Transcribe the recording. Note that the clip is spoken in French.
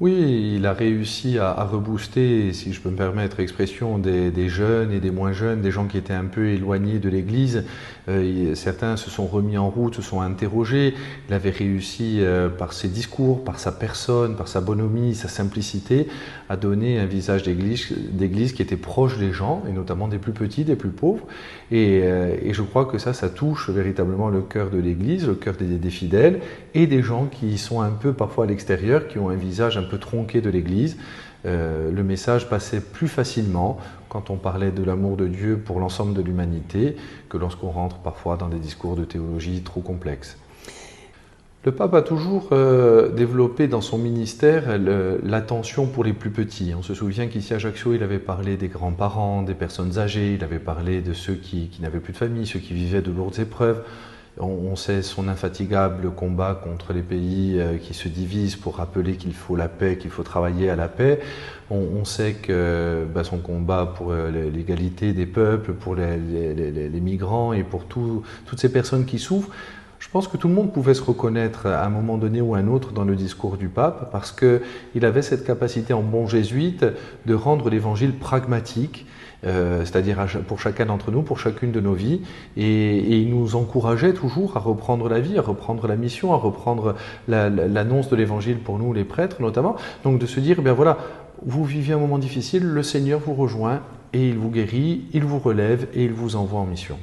Oui, il a réussi à rebooster, si je peux me permettre l'expression, des jeunes et des moins jeunes, des gens qui étaient un peu éloignés de l'Église. Certains se sont remis en route, se sont interrogés. Il avait réussi, par ses discours, par sa personne, par sa bonhomie, sa simplicité, à donner un visage d'église qui était proche des gens, et notamment des plus petits, des plus pauvres. Et je crois que ça touche véritablement le cœur de l'Église, le cœur des fidèles, et des gens qui sont un peu parfois à l'extérieur, qui ont un visage un peu tronqué de l'Église. Le message passait plus facilement quand on parlait de l'amour de Dieu pour l'ensemble de l'humanité que lorsqu'on rentre parfois dans des discours de théologie trop complexes. Le pape a toujours développé dans son ministère l'attention pour les plus petits. On se souvient qu'ici à Ajaccio, il avait parlé des grands-parents, des personnes âgées, il avait parlé de ceux qui n'avaient plus de famille, ceux qui vivaient de lourdes épreuves. On sait son infatigable combat contre les pays qui se divisent pour rappeler qu'il faut la paix, qu'il faut travailler à la paix. On sait que son combat pour l'égalité des peuples, pour les migrants et pour toutes ces personnes qui souffrent. Je pense que tout le monde pouvait se reconnaître à un moment donné ou à un autre dans le discours du pape parce qu'il avait cette capacité en bon jésuite de rendre l'évangile pragmatique, c'est-à-dire pour chacun d'entre nous, pour chacune de nos vies, et il nous encourageait toujours à reprendre la vie, à reprendre la mission, à reprendre l'annonce de l'évangile pour nous les prêtres notamment, donc de se dire, eh bien voilà, vous vivez un moment difficile, le Seigneur vous rejoint et il vous guérit, il vous relève et il vous envoie en mission.